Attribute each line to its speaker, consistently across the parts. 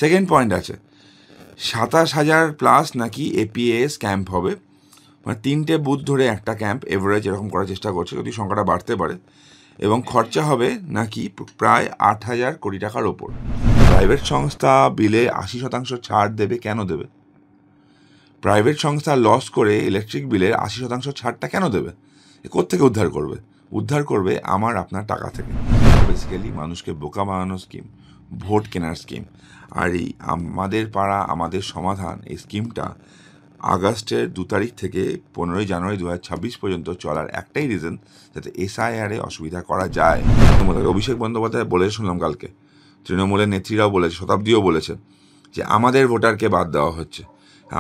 Speaker 1: Second point আছে ২৭,০০০ plus নাকি APS camp হবে, মানে 3টে বুথ ধরে একটা ক্যাম্প এভারেজ এরকম করার চেষ্টা করছে, যদি সংখ্যাটা বাড়তে পারে, এবং খরচা হবে নাকি প্রায় ৮,০০০ কোটি টাকার ওপর। প্রাইভেট সংস্থা বিলে ৮০% ছাড় দেবে, কেন দেবে? প্রাইভেট সংস্থা লস করে ইলেকট্রিক বিলের ৮০% ছাড়টা কেন দেবে? কোত্থেকে উদ্ধার করবে? উদ্ধার করবে আমার আপনার টাকা থেকে। বেসিক্যালি মানুষকে বোকা বানানোর স্কিম, ভোট কেনার স্কিম। আর এই আমাদের পাড়া আমাদের সমাধান এই স্কিমটা আগস্টের 2 তারিখ থেকে 15 জানুয়ারি 2026 পর্যন্ত চলার একটাই রিজন, যাতে এসআইআরে অসুবিধা করা যায়। অভিষেক বন্দ্যোপাধ্যায় বলে শুনলাম কালকে, তৃণমূলের নেত্রীরাও বলেছে, শতাব্দীও বলেছে যে আমাদের ভোটারকে বাদ দেওয়া হচ্ছে।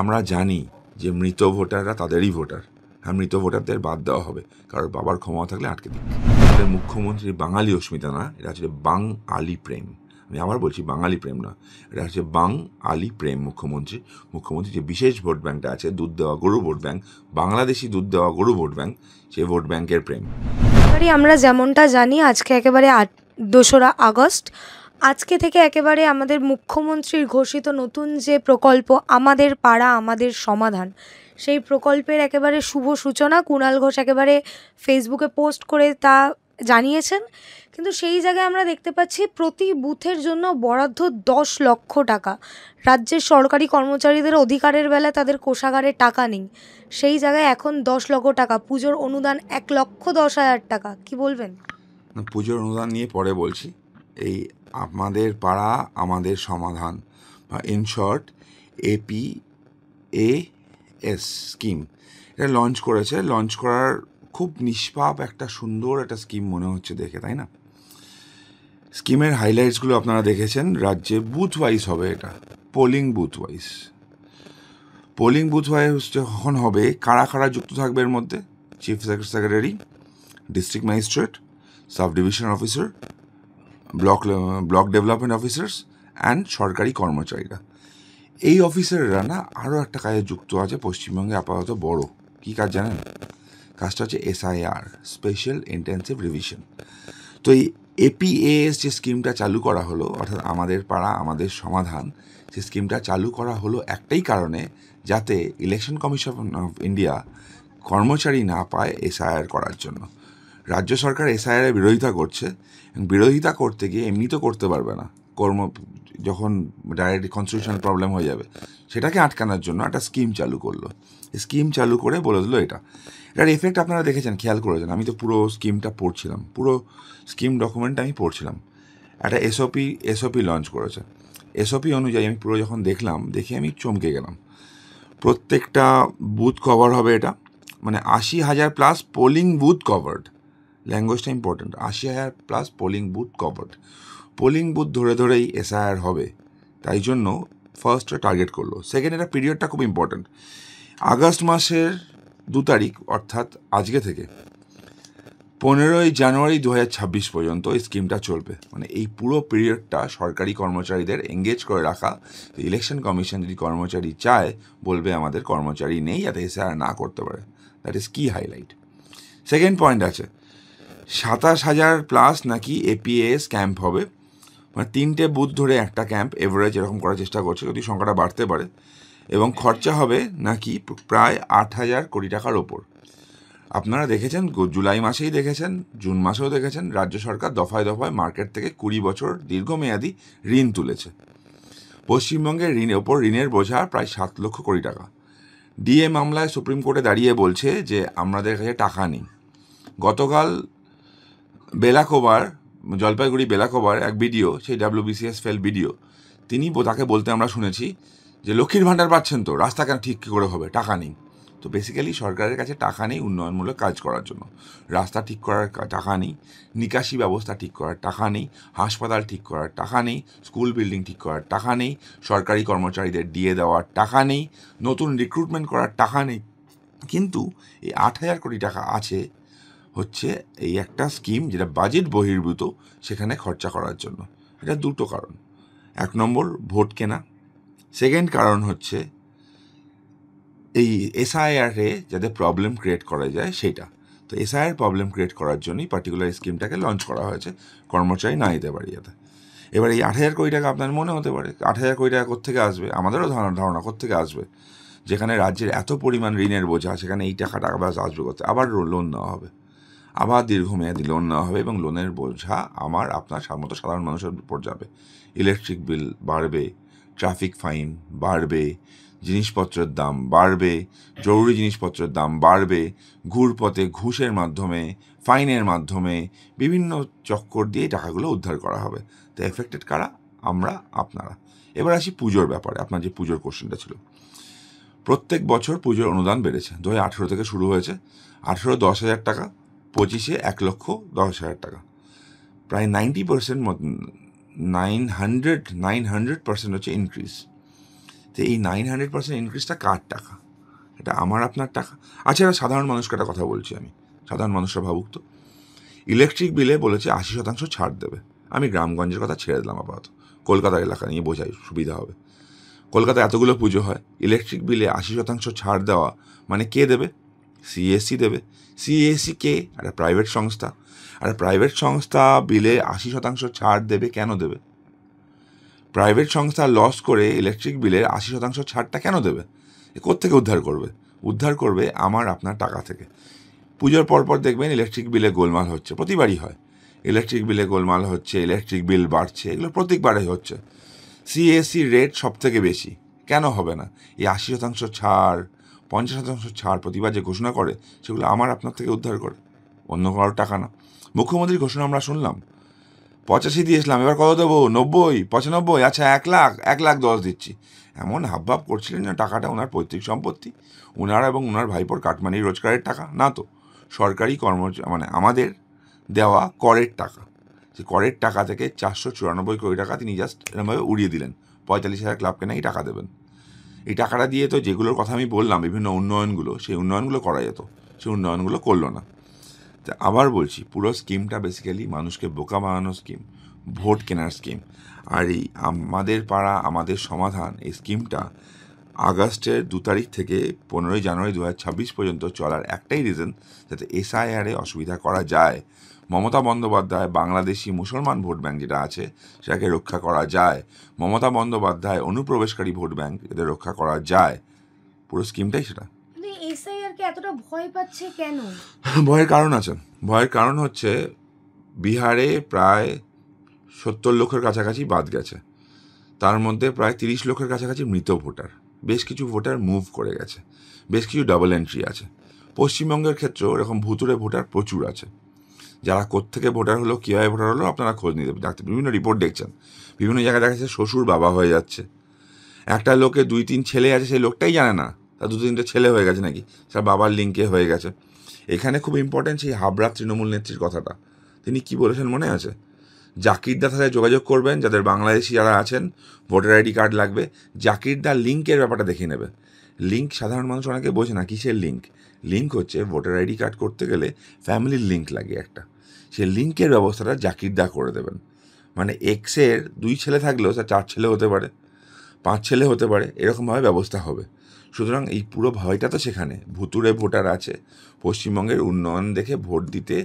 Speaker 1: আমরা জানি যে মৃত ভোটাররা তাদেরই ভোটার, হ্যাঁ, মৃত ভোটারদের বাদ দেওয়া হবে, কারণ বাবার ক্ষমতা থাকলে আটকে দিই। আমাদের মুখ্যমন্ত্রী বাঙালি অস্মিতা না, এটা হচ্ছে বাঙালি প্রেম। আমি আবার বলছি বাঙালি প্রেম না, এটা হচ্ছে বাঙালি প্রেম। মুখ্যমন্ত্রী যে বিশেষ ভোট ব্যাঙ্কটা আছে, দুধ দেওয়া গরু ভোট ব্যাঙ্ক, বাংলাদেশি দুধ দেওয়া গরু ভোট ব্যাঙ্ক, সেই ভোট ব্যাঙ্কের প্রেম।
Speaker 2: আমরা যেমনটা জানি আজকে একেবারে 2রা আগস্ট, আজকে থেকে একেবারে আমাদের মুখ্যমন্ত্রীর ঘোষিত নতুন যে প্রকল্প আমাদের পাড়া আমাদের সমাধান, সেই প্রকল্পের একেবারে শুভ সূচনা কুণাল ঘোষ একেবারে ফেসবুকে পোস্ট করে তা জানিয়েছেন। কিন্তু সেই জায়গায় আমরা দেখতে পাচ্ছি প্রতি বুথের জন্য বরাদ্দ 10 লক্ষ টাকা। রাজ্যের সরকারি কর্মচারীদের অধিকারের বেলায় তাদের কোষাগারে টাকা নেই, সেই জায়গায় এখন 10 লক্ষ টাকা। পুজোর অনুদান 1,10,000 টাকা। কি বলবেন?
Speaker 1: পুজোর অনুদান নিয়ে পরে বলছি। এই আমাদের পাড়া আমাদের সমাধান বা ইন শর্ট APAS স্কিম, এটা লঞ্চ করেছে। লঞ্চ করার খুব নিষ্পাপ একটা সুন্দর একটা স্কিম মনে হচ্ছে দেখে, তাই না? স্কিমের হাইলাইটসগুলো আপনারা দেখেছেন। রাজ্যে বুথ ওয়াইজ হবে, এটা polling booth wise. Polling booth wise যখন হবে, কারা কারা যুক্ত থাকবে এর মধ্যে? Chief secretary, district magistrate, sub division officer, block development officers and সরকারি কর্মচারীরা। এই অফিসাররা না আরও একটা কাজে যুক্ত আছে পশ্চিমবঙ্গে আপাতত বড়। কী কাজ জানেন? কাজটা হচ্ছে SIR, স্পেশাল ইন্টেন্সিভ রিভিশন। তো এই APAS যে স্কিমটা চালু করা হলো, অর্থাৎ আমাদের পাড়া আমাদের সমাধান, যে স্কিমটা চালু করা হলো একটাই কারণে, যাতে ইলেকশন কমিশন অফ ইন্ডিয়া কর্মচারী না পায় SIR করার জন্য। রাজ্য সরকার SIR এর বিরোধিতা করছে, বিরোধিতা করতে গিয়ে এমনি তো করতে পারবে না, যখন ডাইরেক্ট কনস্টিটিউশনাল প্রবলেম হয়ে যাবে, সেটাকে আটকানোর জন্য একটা স্কিম চালু করলো। স্কিম চালু করে বলে দিল এটার এফেক্ট আপনারা দেখেছেন, খেয়াল করেছেন। আমি তো পুরো স্কিমটা পড়ছিলাম, পুরো স্কিম ডকুমেন্টটা আমি পড়ছিলাম। একটা এসওপি লঞ্চ করেছে। এসওপি অনুযায়ী আমি পুরো যখন দেখলাম, দেখে আমি চমকে গেলাম। প্রত্যেকটা বুথ কভার হবে, এটা মানে 80,000 প্লাস পোলিং বুথ কভার্ড। ল্যাঙ্গুয়েজটা important, 80,000 plus polling booth covered. Polling booth ধরে ধরেই SIR হবে, তাই জন্য ফার্স্ট টার্গেট করলো। সেকেন্ড, এটা পিরিয়ডটা খুব ইম্পর্টেন্ট। আগস্ট মাসের 2 তারিখ অর্থাৎ আজকে থেকে 15 জানুয়ারি 2026 পর্যন্ত এই স্কিমটা চলবে। মানে এই পুরো পিরিয়ডটা সরকারি কর্মচারীদের এঙ্গেজ করে রাখা। ইলেকশন কমিশন যদি কর্মচারী চায়, বলবে আমাদের কর্মচারী নেই, যাতে SIR না করতে পারে। দ্যাট ইজ কি হাইলাইট। সেকেন্ড পয়েন্ট আছে ২৭,০০০ প্লাস নাকি APAS ক্যাম্প হবে, মানে 3টে বুথ ধরে একটা ক্যাম্প এভারেজ এরকম করার চেষ্টা করছে, যদি সংখ্যাটা বাড়তে পারে, এবং খরচা হবে নাকি প্রায় 8,000 কোটি টাকার ওপর। আপনারা দেখেছেন, জুলাই মাসেই দেখেছেন, জুন মাসেও দেখেছেন, রাজ্য সরকার দফায় দফায় মার্কেট থেকে 20 বছর দীর্ঘমেয়াদী ঋণ তুলেছে। পশ্চিমবঙ্গের ঋণের বোঝা প্রায় 7 লক্ষ কোটি টাকা। ডিএ মামলায় সুপ্রিম কোর্টে দাঁড়িয়ে বলছে যে আমাদের কাছে টাকা নেই। গতকাল জলপাইগুড়ি বেলাকোবার এক বিডিও, সেই WBCS ফেল বিডিও, তাকে বলতে আমরা শুনেছি যে লক্ষ্মীর ভাণ্ডার পাচ্ছেন তো, রাস্তা কেন ঠিক করে হবে, টাকা নেই। তো বেসিক্যালি সরকারের কাছে টাকা নেই উন্নয়নমূলক কাজ করার জন্য। রাস্তা ঠিক করার টাকা নেই, নিকাশি ব্যবস্থা ঠিক করার টাকা নেই, হাসপাতাল ঠিক করার টাকা নেই, স্কুল বিল্ডিং ঠিক করার টাকা নেই, সরকারি কর্মচারীদের দিয়ে দেওয়ার টাকা নেই, নতুন রিক্রুটমেন্ট করার টাকা নেই। কিন্তু এই 8,000 কোটি টাকা আছে হচ্ছে এই একটা স্কিম, যেটা বাজেট বহির্ভূত, সেখানে খরচা করার জন্য। এটা দুটো কারণ। 1 নম্বর ভোট কেনা, সেকেন্ড কারণ হচ্ছে এই SIR-এ যাতে প্রবলেম ক্রিয়েট করা যায় সেটা। তো SIR প্রবলেম ক্রিয়েট করার জন্যই পার্টিকুলার স্কিমটাকে লঞ্চ করা হয়েছে, কর্মচারী না দিতে পারি যাতে। এবার এই 8,000 কোটি টাকা আপনার মনে হতে পারে 8,000 কোটি টাকা কোত্থেকে আসবে, আমাদেরও ধারণা কোত্থেকে আসবে, যেখানে রাজ্যের এত পরিমাণ ঋণের বোঝা, সেখানে এই টাকাটা আবার আসবে করতে, আবার লোন নেওয়া হবে, আবার দীর্ঘমেয়াদী লোন নেওয়া হবে, এবং লোনের বোঝা আমার আপনার মতো সাধারণ মানুষের উপর যাবে। ইলেকট্রিক বিল বাড়বে, ট্রাফিক ফাইন বাড়বে, জিনিসপত্রের দাম বাড়বে, জরুরি জিনিসপত্রের দাম বাড়বে, ঘুরপথে ঘুষের মাধ্যমে, ফাইনের মাধ্যমে, বিভিন্ন চক্কর দিয়ে টাকাগুলো উদ্ধার করা হবে। তো এফেক্টেড কারা? আমরা, আপনারা। এবার আসি পুজোর ব্যাপারে, আপনার যে পুজোর কোশ্চেনটা ছিল। প্রত্যেক বছর পুজোর অনুদান বেড়েছে। 2018 থেকে শুরু হয়েছে, 18 10,000 টাকা, 25-এ 1,10,000 টাকা, প্রায় 90%, 900% হচ্ছে ইনক্রিজ। তো এই 900% ইনক্রিজটা কার টাকা? এটা আমার আপনার টাকা। আচ্ছা, এরা সাধারণ মানুষকে একটা কথা বলছি আমি, সাধারণ মানুষরা ভাবুক তো। ইলেকট্রিক বিলে বলেছে 80% ছাড় দেবে। আমি গ্রামগঞ্জের কথা ছেড়ে দিলাম আপাতত, কলকাতার এলাকা নিয়ে বোঝাই সুবিধা হবে। কলকাতায় এতগুলো পুজো হয়, ইলেকট্রিক বিলে 80% ছাড় দেওয়া মানে কে দেবে? সিএসসি দেবে। সিএসসি কে? একটা প্রাইভেট সংস্থা। আর প্রাইভেট সংস্থা বিলে 80% ছাড় দেবে কেন দেবে? প্রাইভেট সংস্থা লস করে ইলেকট্রিক বিলের 80% ছাড়টা কেন দেবে? কোত্থেকে উদ্ধার করবে? উদ্ধার করবে আমার আপনার টাকা থেকে। পুজোর পরপর দেখবেন ইলেকট্রিক বিলে গোলমাল হচ্ছে, প্রতিবারই হয়। ইলেকট্রিক বিলে গোলমাল হচ্ছে, ইলেকট্রিক বিল বাড়ছে, এগুলো প্রত্যেকবারই হচ্ছে। সিএসসি রেট সব থেকে বেশি, কেন হবে না? এই 80% ছাড়, 50% ছাড় প্রতিবার যে ঘোষণা করে, সেগুলো আমার আপনার থেকে উদ্ধার করে, অন্য কারোর টাকা না। মুখ্যমন্ত্রীর ঘোষণা আমরা শুনলাম, 85 দিয়েছিলাম, এবার কত দেবো? 90, 95, আচ্ছা 1,10,000 দিচ্ছি। এমন হাবভাব করছিলেন না টাকাটা ওনার পৈতৃক সম্পত্তি, ওনার এবং ওনার ভাইপোর কাটমানি রোজগারের টাকা না তো, সরকারি মানে আমাদের দেওয়া করের টাকা। সে করের টাকা থেকে 494 কোটি টাকা তিনি জাস্ট এরমভাবে উড়িয়ে দিলেন। 45,000 ক্লাবকে নাকি টাকা দেবেন। এই টাকাটা দিয়ে তো যেগুলোর কথা আমি বললাম, বিভিন্ন উন্নয়নগুলো, সেই উন্নয়নগুলো করা যেত, সেই উন্নয়নগুলো করলো না। তা আবার বলছি, পুরো স্কিমটা বেসিক্যালি মানুষকে বোকা বানানোর স্কিম, ভোট কেনার স্কিম। আর এই আমাদের পাড়া আমাদের সমাধান, এই স্কিমটা আগস্টের 2 তারিখ থেকে 15 জানুয়ারি 2026 পর্যন্ত চলার একটাই রিজন, যাতে এসআইআরে অসুবিধা করা যায়। মমতা বন্দ্যোপাধ্যায় বাংলাদেশি মুসলমান ভোট ব্যাঙ্ক যেটা আছে সেটাকে রক্ষা করা যায়। মমতা বন্দ্যোপাধ্যায় অনুপ্রবেশকারী ভোট ব্যাঙ্ক এদের রক্ষা করা যায়। পুরো স্কিমটাই সেটা।
Speaker 2: এসআইআরকে এতটা ভয় পাচ্ছে কেন?
Speaker 1: ভয়ের কারণ আছে। ভয়ের কারণ হচ্ছে, বিহারে প্রায় 70 লক্ষের কাছাকাছি বাদ গেছে, তার মধ্যে প্রায় 30 লক্ষের কাছাকাছি মৃত ভোটার, বেশ কিছু ভোটার মুভ করে গেছে, বেশ কিছু ডাবল এন্ট্রি আছে। পশ্চিমবঙ্গের ক্ষেত্রেও এরকম ভুতুরে ভোটার প্রচুর আছে। যারা কোত্থেকে ভোটার হলো, কীভাবে ভোটার হলো, আপনারা খোঁজ নিতে ডাক্তার বিভিন্ন রিপোর্ট দেখছেন, বিভিন্ন জায়গায় দেখা যাচ্ছে শ্বশুর বাবা হয়ে যাচ্ছে। একটা লোকে 2-3 ছেলে আছে, সেই লোকটাই জানে না তার 2-3টে ছেলে হয়ে গেছে নাকি, তার বাবার লিঙ্কে হয়ে গেছে। এখানে খুব ইম্পর্টেন্ট সেই হাবড়া তৃণমূল নেত্রীর কথাটা। তিনি কি বলেছেন মনে আছে? জাকিরদার সাথে যোগাযোগ করবেন, যাদের বাংলাদেশি যারা আছেন, ভোটার আইডি কার্ড লাগবে, জাকিরদার লিঙ্কের ব্যাপারটা দেখে নেবে। লিঙ্ক সাধারণ মানুষ অনেকে বোঝে না, কিসের লিঙ্ক? লিঙ্ক হচ্ছে ভোটার আইডি কার্ড করতে গেলে ফ্যামিলির লিঙ্ক লাগে একটা, সেই লিঙ্কের ব্যবস্থাটা জাকিরদা করে দেবেন। মানে এক্সের 2 ছেলে থাকলেও তার 4 ছেলে হতে পারে, 5 ছেলে হতে পারে, এরকমভাবে ব্যবস্থা হবে। সুতরাং এই পুরো ভয়টা তো সেখানে, ভুতুরে ভোটার আছে। পশ্চিমবঙ্গের উন্নয়ন দেখে ভোট দিতে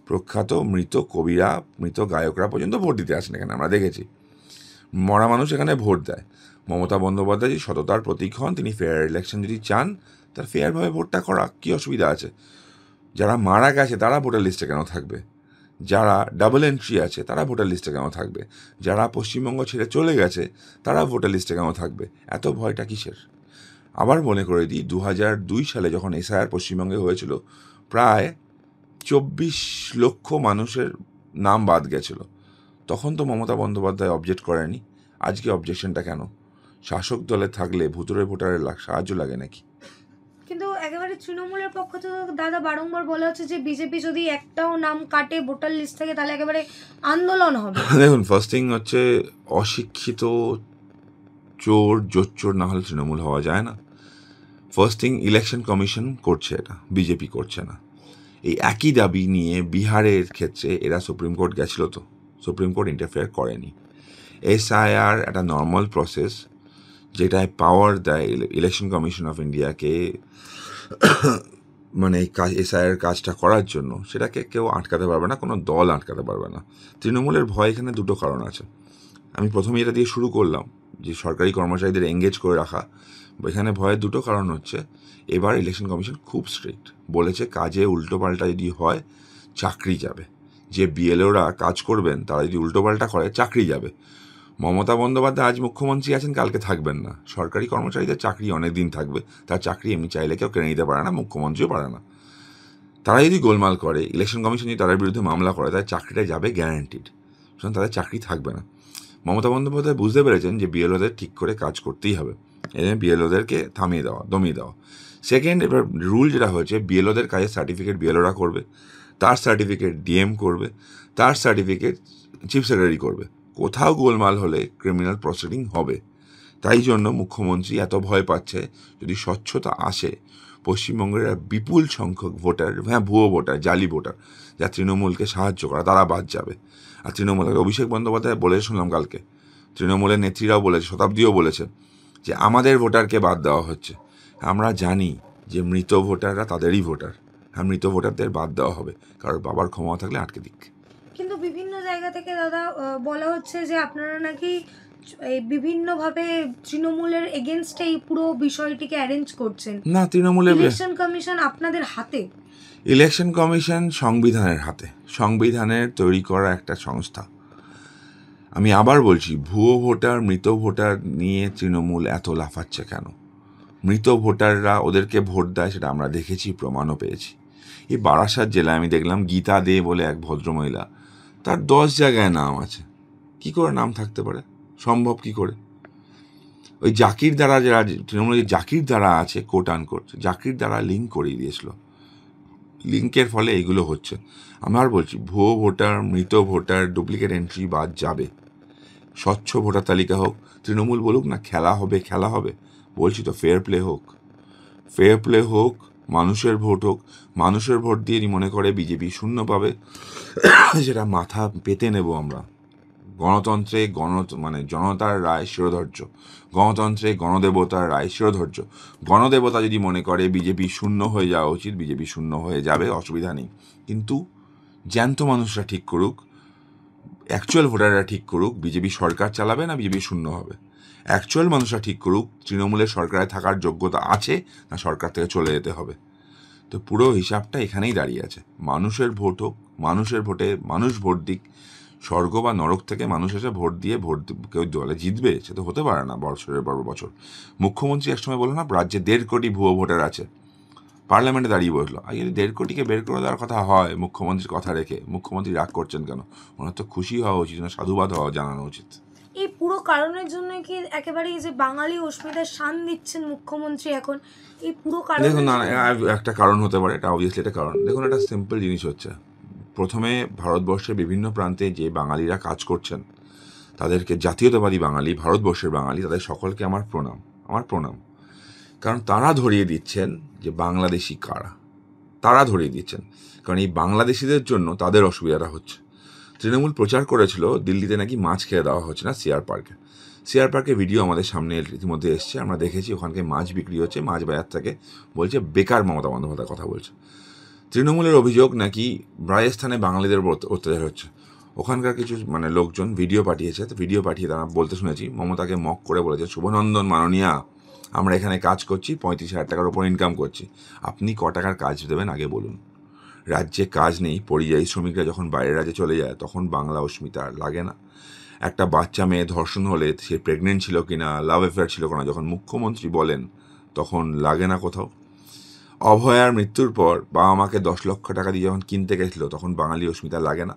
Speaker 1: প্রখ্যাত মৃত কবিরা, মৃত গায়করা পর্যন্ত ভোট দিতে আসেন এখানে, আমরা দেখেছি। মরা মানুষ এখানে ভোট দেয়। মমতা বন্দ্যোপাধ্যায় যদি সততার প্রতীক হন, তিনি ফেয়ার ইলেকশন যদি চান, তার ফেয়ারভাবে ভোটটা করা কী অসুবিধা আছে? যারা মারা গেছে তারা ভোটার লিস্টে কেন থাকবে? যারা ডাবল এন্ট্রি আছে তারা ভোটার লিস্টে কেন থাকবে? যারা পশ্চিমবঙ্গ ছেড়ে চলে গেছে তারা ভোটার লিস্টে কেন থাকবে? এত ভয়টা কিসের? আবার মনে করে দিই, 2002 সালে যখন এসআইআর পশ্চিমবঙ্গে হয়েছিল, প্রায় 24 লক্ষ মানুষের নাম বাদ গেছিল। তখন তো মমতা বন্দ্যোপাধ্যায় অবজেক্ট করেনি। আজকে অবজেকশনটা কেন? শাসক দলে থাকলে ভুতুরে ভোটারের সাহায্য লাগে নাকি?
Speaker 2: কিন্তু একেবারে তৃণমূলের পক্ষ থেকে দাদা বারংবার বলা হচ্ছে যে বিজেপি যদি একটাও নাম কাটে ভোটার লিস্ট থেকে, তাহলে একেবারে আন্দোলন হবে।
Speaker 1: দেখুন, ফার্স্ট থিং হচ্ছে, অশিক্ষিত চোর জোচ্চোর না হলে তৃণমূল হওয়া যায় না। ফার্স্ট থিং, ইলেকশন কমিশন করছে এটা, বিজেপি করছে না। এই একই দাবি নিয়ে বিহারের ক্ষেত্রে এরা সুপ্রিম কোর্ট গেছিল, তো সুপ্রিম কোর্ট ইন্টারফেয়ার করেনি। এসআইআর একটা নর্মাল প্রসেস, যেটায় পাওয়ার দেয় ইলেকশন কমিশন অফ ইন্ডিয়াকে, মানে এই এসআইআর কাজটা করার জন্য, সেটাকে কেউ আটকাতে পারবে না, কোনো দল আটকাতে পারবে না। তৃণমূলের ভয় এখানে দুটো কারণ আছে। আমি প্রথমে এটা দিয়ে শুরু করলাম যে সরকারি কর্মচারীদের এঙ্গেজ করে রাখা। এখানে ভয়ের দুটো কারণ হচ্ছে, এবার ইলেকশন কমিশন খুব স্ট্রিক্ট বলেছে, কাজে উল্টোপাল্টা যদি হয় চাকরি যাবে। যে বিএলওরা কাজ করবেন তারা যদি উল্টোপাল্টা করে চাকরি যাবে। মমতা বন্দ্যোপাধ্যায় আজ মুখ্যমন্ত্রী আছেন, কালকে থাকবেন না। সরকারি কর্মচারীদের চাকরি অনেক দিন থাকবে, তার চাকরি এমনি চাইলে কেউ কেড়ে নিতে পারে না, মুখ্যমন্ত্রীও পারে না। তারা যদি গোলমাল করে, ইলেকশন কমিশন যদি তাদের বিরুদ্ধে মামলা করে, তাদের চাকরিটা যাবে গ্যারান্টিড, সুতরাং তাদের চাকরি থাকবে না। মমতা বন্দ্যোপাধ্যায় বুঝতে পেরেছেন যে বিএলওদের ঠিক করে কাজ করতেই হবে, এই জন্য বিএলওদেরকে দমিয়ে দেওয়া। সেকেন্ড, এবার রুল যেটা হয়েছে, বিএলওদের কাজের সার্টিফিকেট বিএলওরা করবে, তার সার্টিফিকেট ডিএম করবে, তার সার্টিফিকেট চিফ সেক্রেটারি করবে। কোথাও গোলমাল হলে ক্রিমিনাল প্রসিডিং হবে। তাই জন্য মুখ্যমন্ত্রী এত ভয় পাচ্ছে, যদি স্বচ্ছতা আসে পশ্চিমবঙ্গের বিপুল সংখ্যক ভোটার, ভুয়ো ভোটার, জালি ভোটার, যা তৃণমূলকে সাহায্য করা, তারা বাদ যাবে। আর তৃণমূলের অভিষেক বন্দ্যোপাধ্যায় বলে শুনলাম কালকে, তৃণমূলের নেত্রীরাও বলেছে, শতাব্দীও বলেছে যে আমাদের ভোটারকে বাদ দেওয়া হচ্ছে। আমরা জানি যে মৃত ভোটাররা তাদেরই ভোটার, মৃত ভোটারদের বাদ দেওয়া হবে, কারোর বাবার ক্ষমতা থাকলে আটকে দিক।
Speaker 2: কিন্তু বিভিন্ন জায়গা থেকে দাদা বলা হচ্ছে যে আপনারা নাকি এই বিভিন্নভাবে তৃণমূলের এগেনস্টে এই পুরো বিষয়টিকে অ্যারেঞ্জ করছেন।
Speaker 1: না, তৃণমূলের
Speaker 2: ইলেকশন কমিশন আপনাদের হাতে,
Speaker 1: ইলেকশন কমিশন সংবিধানের হাতে, সংবিধানের তৈরি করা একটা সংস্থা। আমি আবার বলছি, ভুয়ো ভোটার, মৃত ভোটার নিয়ে তৃণমূল এত লাফাচ্ছে কেন? মৃত ভোটাররা ওদেরকে ভোট দেয়, সেটা আমরা দেখেছি, প্রমাণও পেয়েছি। এই বারাসাত জেলায় আমি দেখলাম গীতা দে বলে এক ভদ্রমহিলা, তার 10 জায়গায় নাম আছে। কি করে নাম থাকতে পারে? সম্ভব কি করে? ওই জাকির দ্বারা, যারা তৃণমূলের জাকির দ্বারা আছে, কোট আনকোট, জাকির দ্বারা লিঙ্ক করিয়ে দিয়েছিল, লিঙ্কের ফলে এইগুলো হচ্ছে। আমার বলছি, ভুয়ো ভোটার, মৃত ভোটার, ডুপ্লিকেট এন্ট্রি বাদ যাবে। স্বচ্ছ ভোটার তালিকা হোক, তৃণমূল বলুক না খেলা হবে, বলছি তো ফেয়ার প্লে হোক, মানুষের ভোট হোক। মানুষের ভোট দিয়ে মনে করে বিজেপি শূন্য পাবে, সেটা মাথা পেতে নেব আমরা। গণতন্ত্রে জনতার রায় শিরোধার্য, গণতন্ত্রে গণদেবতার রায় শিরোধার্য। গণদেবতা যদি মনে করে বিজেপি শূন্য হয়ে যাওয়া উচিত, বিজেপি শূন্য হয়ে যাবে, অসুবিধা নেই। কিন্তু জ্যান্ত মানুষরা ঠিক করুক, অ্যাকচুয়াল ভোটাররা ঠিক করুক বিজেপি সরকার চালাবে না বিজেপি শূন্য হবে। অ্যাকচুয়াল মানুষরা ঠিক করুক তৃণমূলের সরকারে থাকার যোগ্যতা আছে না সরকার থেকে চলে যেতে হবে। তো পুরো হিসাবটা এখানেই দাঁড়িয়ে আছে। মানুষের ভোট হোক, মানুষের ভোটে মানুষ ভোট দিক। স্বর্গ বা নরক থেকে মানুষ এসে ভোট দিয়ে কেউ দলে জিতবে, সে তো হতে পারে না বছরের পর বছর। মুখ্যমন্ত্রী একসময় বলল না, রাজ্যে 1.5 কোটি ভুয়ো ভোটার আছে, পার্লামেন্টে দাঁড়িয়ে বসলো। আর যদি 1.5 কোটিকে বের করে দেওয়ার কথা হয় মুখ্যমন্ত্রীর কথা রেখে, মুখ্যমন্ত্রী রাগ করছেন কেন? ওনার তো খুশি হওয়া উচিত, না সাধুবাদ হওয়া জানানো উচিত।
Speaker 2: এই পুরো কারণের জন্য কি একেবারে এই যে বাঙালি অস্মিতার শান দিচ্ছেন মুখ্যমন্ত্রী এখন, এই পুরো কারণ?
Speaker 1: দেখুন, না একটা কারণ হতে পারে, এটা অবভিয়াসলি একটা কারণ। দেখুন, একটা সিম্পল জিনিস হচ্ছে, প্রথমে ভারতবর্ষের বিভিন্ন প্রান্তে যে বাঙালিরা কাজ করছেন, তাদেরকে জাতীয়তাবাদী বাঙালি, ভারতবর্ষের বাঙালি, তাদের সকলকে আমার প্রণাম। কারণ তারা ধরিয়ে দিচ্ছেন যে বাংলাদেশি কারা, তারা ধরিয়ে দিচ্ছেন। কারণ এই বাংলাদেশিদের জন্য তাদের অসুবিধাটা হচ্ছে। তৃণমূল প্রচার করেছিল দিল্লিতে নাকি মাছ খেয়ে দেওয়া হচ্ছে না সিআর পার্কে ভিডিও আমাদের সামনে ইতিমধ্যে এসছে, আমরা দেখেছি। ওখানকে মাছ বিক্রি হচ্ছে, মাছ বাজার থেকে বলছে বেকার মমতা বন্দ্যোপাধ্যায় কথা বলছে। তৃণমূলের অভিযোগ নাকি রাজস্থানে বাঙালিদের অত্যাচার হচ্ছে। ওখানকার কিছু লোকজন ভিডিও পাঠিয়েছে, তো ভিডিও পাঠিয়ে তারা বলতে শুনেছি, মমতাকে মক করে বলেছে, শুভনন্দন মাননীয়া, আমরা এখানে কাজ করছি, 35,000 টাকার ওপর ইনকাম করছি, আপনি ক টাকার কাজ দেবেন আগে বলুন। রাজ্যে কাজ নেই, পরিযায়ী শ্রমিকরা যখন বাইরের রাজ্যে চলে যায় তখন বাংলা অস্মিতা আর লাগে না। একটা বাচ্চা মেয়ে ধর্ষণ হলে সে প্রেগনেন্ট ছিল কিনা, লাভ অ্যাফেয়ার ছিল কিনা, যখন মুখ্যমন্ত্রী বলেন তখন লাগে না কোথাও। অভয়ার মৃত্যুর পর বাবা মাকে 10 লক্ষ টাকা দিয়ে যখন কিনতে গেছিল তখন বাঙালি অস্মিতা লাগে না।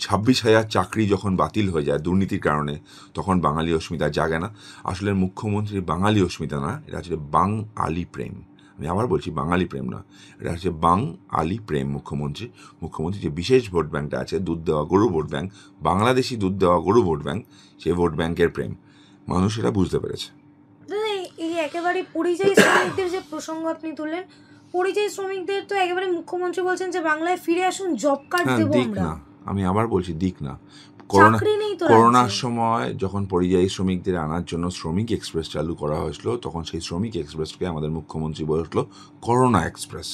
Speaker 1: 26,000 চাকরি যখন বাতিল হয়ে যায় দুর্নীতির কারণে, তখন বাঙালি অস্মিতা জাগে না। আসলে মুখ্যমন্ত্রী বাঙালি অস্মিতা না, এটা হচ্ছে বাঙালি প্রেম। আমি আবার বলছি, বাঙালি প্রেম না, এটা হচ্ছে বাঙালি প্রেম। মুখ্যমন্ত্রী যে বিশেষ ভোট ব্যাঙ্কটা আছে, দুধ দেওয়া গরু ভোট ব্যাঙ্ক, বাংলাদেশি দুধ দেওয়া গরু ভোট ব্যাঙ্ক, সেই ভোট ব্যাঙ্কের প্রেম মানুষ এটা বুঝতে পেরেছে।
Speaker 2: এই একেবারে পরিযায়ী শ্রমিকদের যে প্রসঙ্গ আপনি তুললেন, পরিযায়ী শ্রমিকদের তো একেবারে মুখ্যমন্ত্রী বলছেন যে বাংলায় ফিরে আসুন, জব কার্ড দেবো আমরা।
Speaker 1: আমি আবার বলছি, দিক না।
Speaker 2: করোনার
Speaker 1: সময় যখন পরিযায়ী শ্রমিকদের আনার জন্য শ্রমিক এক্সপ্রেস চালু করা হয়েছিল, তখন সেই শ্রমিক এক্সপ্রেসকে আমাদের মুখ্যমন্ত্রী বলেছিল করোনা এক্সপ্রেস।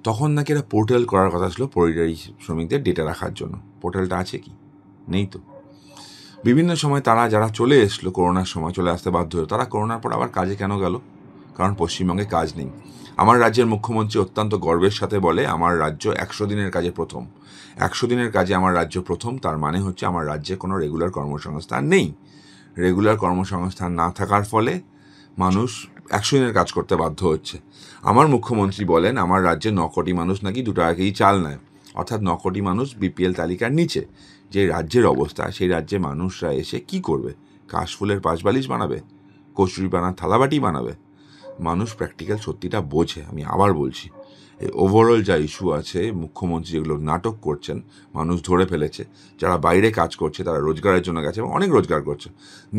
Speaker 1: তখন নাকি একটা পোর্টাল করার কথা ছিল পরিযায়ী শ্রমিকদের ডেটা রাখার জন্য। পোর্টালটা আছে কি? নেই তো। বিভিন্ন সময় তারা যারা চলে এসলো করোনার সময় চলে আসতে বাধ্য হলো, তারা করোনার পর আবার কাজে কেন গেল? কারণ পশ্চিমবঙ্গে কাজ নেই। আমার রাজ্যের মুখ্যমন্ত্রী অত্যন্ত গর্বের সাথে বলে আমার রাজ্য 100 দিনের কাজে প্রথম। 100 দিনের কাজে আমার রাজ্য প্রথম, তার মানে হচ্ছে আমার রাজ্যে কোনো রেগুলার কর্মসংস্থান নেই। রেগুলার কর্মসংস্থান না থাকার ফলে মানুষ 100 দিনের কাজ করতে বাধ্য হচ্ছে। আমার মুখ্যমন্ত্রী বলেন আমার রাজ্যে 9 কোটি মানুষ নাকি 2 টাকা কেজি চাল নেয়, অর্থাৎ 9 কোটি মানুষ বিপিএল তালিকার নিচে। যে রাজ্যের অবস্থা, সেই রাজ্যে মানুষরা এসে কি করবে? কাশফুলের পাশবালিশ বানাবে, কচুরি বানার থালাবাটি বানাবে? মানুষ প্র্যাকটিক্যাল সত্যিটা বোঝে। আমি আবার বলছি, এই ওভারঅল যা ইস্যু আছে, মুখ্যমন্ত্রী যেগুলো নাটক করছেন, মানুষ ধরে ফেলেছে। যারা বাইরে কাজ করছে তারা রোজগারের জন্য গেছে এবং অনেক রোজগার করছে,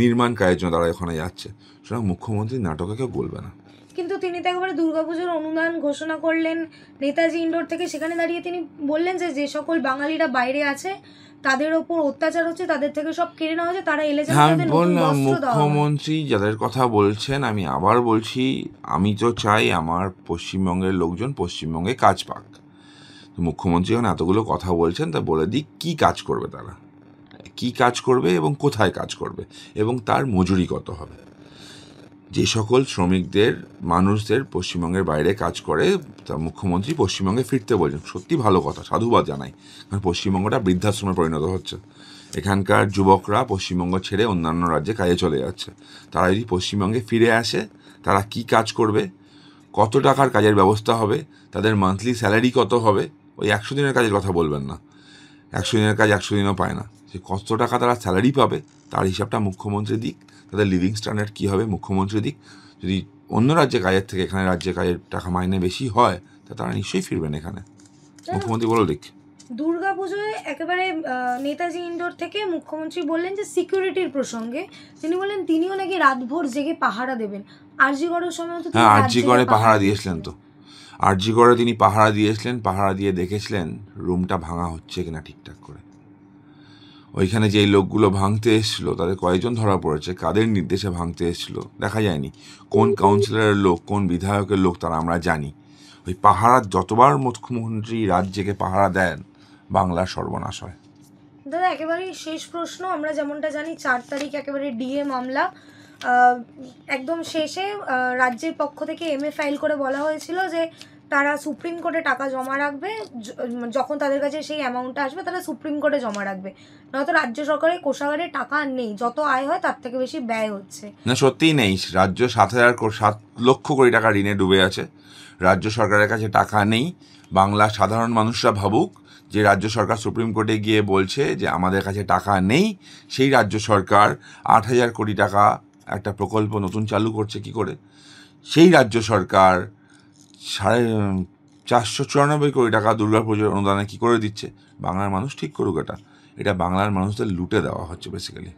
Speaker 1: নির্মাণ কাজের জন্য তারা ওখানে যাচ্ছে। সুতরাং মুখ্যমন্ত্রীর নাটকে কেউ বলবে না।
Speaker 2: কিন্তু তিনি তো একেবারে দুর্গাপুজোর অনুদান ঘোষণা করলেন নেতাজি ইন্ডোর থেকে, সেখানে দাঁড়িয়ে তিনি বললেন যে যে সকল বাঙালিরা বাইরে আছে তাদের ওপর অত্যাচার হচ্ছে, তাদের থেকে সব কেড়ে নেওয়া হচ্ছে, তারা এলে যেন
Speaker 1: হ্যাঁ, আমি
Speaker 2: তাদের নতুন
Speaker 1: বললাম
Speaker 2: বস্ত্র দেওয়া হয়।
Speaker 1: মুখ্যমন্ত্রী যাদের কথা বলছেন, আমি আবার বলছি, আমি তো চাই আমার পশ্চিমবঙ্গের লোকজন পশ্চিমবঙ্গে কাজ পাক। তো মুখ্যমন্ত্রী যখন এতগুলো কথা বলছেন, তা বলে দিক কী কাজ করবে তারা, কী কাজ করবে এবং কোথায় কাজ করবে এবং তার মজুরি কত হবে। যে সকল শ্রমিকদের মানুষদের পশ্চিমবঙ্গের বাইরে কাজ করে, তা মুখ্যমন্ত্রী পশ্চিমবঙ্গে ফিরতে বলছেন। সত্যি ভালো কথা, সাধুবাদ জানাই। কারণ পশ্চিমবঙ্গটা বৃদ্ধাশ্রমে পরিণত হচ্ছে। এখানকার যুবকরা পশ্চিমবঙ্গ ছেড়ে অন্যান্য রাজ্যে কাজে চলে যাচ্ছে। তারা যদি পশ্চিমবঙ্গে ফিরে আসে, তারা কি কাজ করবে, কত টাকার কাজের ব্যবস্থা হবে, তাদের মান্থলি স্যালারি কত হবে? ওই 100 দিনের কাজের কথা বলবেন না। 100 দিনের কাজ 100 দিনও পায় না। সে কত টাকা তারা স্যালারি পাবে তার হিসাবটা মুখ্যমন্ত্রী দিক। তাদের লিভিং স্ট্যান্ডার্ড কী হবে মুখ্যমন্ত্রী দিক। যদি অন্য রাজ্যে কাজের থেকে এখানে রাজ্যে কাজের টাকা মাইনে বেশি হয়, তা তারা নিশ্চয়ই ফিরবেন এখানে। মুখ্যমন্ত্রী বলে দিক।
Speaker 2: দুর্গাপুজোয় একেবারে নেতাজি ইন্ডোর থেকে মুখ্যমন্ত্রী বললেন যে সিকিউরিটির প্রসঙ্গে তিনি বললেন তিনিও নাকি রাতভর জেগে পাহারা দেবেন। আরজিগড়ের সময় তো
Speaker 1: হ্যাঁ, আরজিগড়ে পাহারা দিয়েছিলেন তো। আরজিগড়ে তিনি পাহারা দিয়েছিলেন, পাহারা দিয়ে দেখেছিলেন রুমটা ভাঙা হচ্ছে কিনা ঠিকঠাক করে। ওইখানে যেই লোকগুলো ভাঙতে এসেছিলো তাদের কয়েকজন ধরা পড়েছে, কাদের নির্দেশে ভাঙতে এসেছিলো দেখা যায়নি। কোন কাউন্সিলরের লোক, কোন বিধায়কের লোক, তারা আমরা জানি। ওই পাহারা যতবার মুখ্যমন্ত্রী রাজ্যকে পাহারা দেন, বাংলার সর্বনাশ হয়।
Speaker 2: দাদা একেবারেই শেষ প্রশ্ন, আমরা যেমনটা জানি 4 তারিখ একেবারে ডিএ মামলা, একদম শেষে রাজ্যের পক্ষ থেকে এমএ ফাইল করে বলা হয়েছিল যে তারা সুপ্রিম কোর্টে টাকা জমা রাখবে, যখন তাদের কাছে সেই অ্যামাউন্টটা আসবে তারা সুপ্রিম কোর্টে জমা রাখবে, নয়তো রাজ্য সরকারের কোষাগারে টাকা নেই, যত আয় হয় তার থেকে বেশি ব্যয় হচ্ছে।
Speaker 1: না, সত্যিই নেই। রাজ্য 7 লক্ষ কোটি টাকা ঋণে ডুবে আছে। রাজ্য সরকারের কাছে টাকা নেই। বাংলার সাধারণ মানুষরা ভাবুক যে রাজ্য সরকার সুপ্রিম কোর্টে গিয়ে বলছে যে আমাদের কাছে টাকা নেই, সেই রাজ্য সরকার 8,000 কোটি টাকা একটা প্রকল্প নতুন চালু করছে কি করে। সেই রাজ্য সরকার 494 কোটি টাকা দুর্গাপুজোর অনুদানে কি করে দিচ্ছে। বাংলার মানুষ ঠিক করুক। এটা বাংলার মানুষদের লুটে দেওয়া হচ্ছে বেসিক্যালি।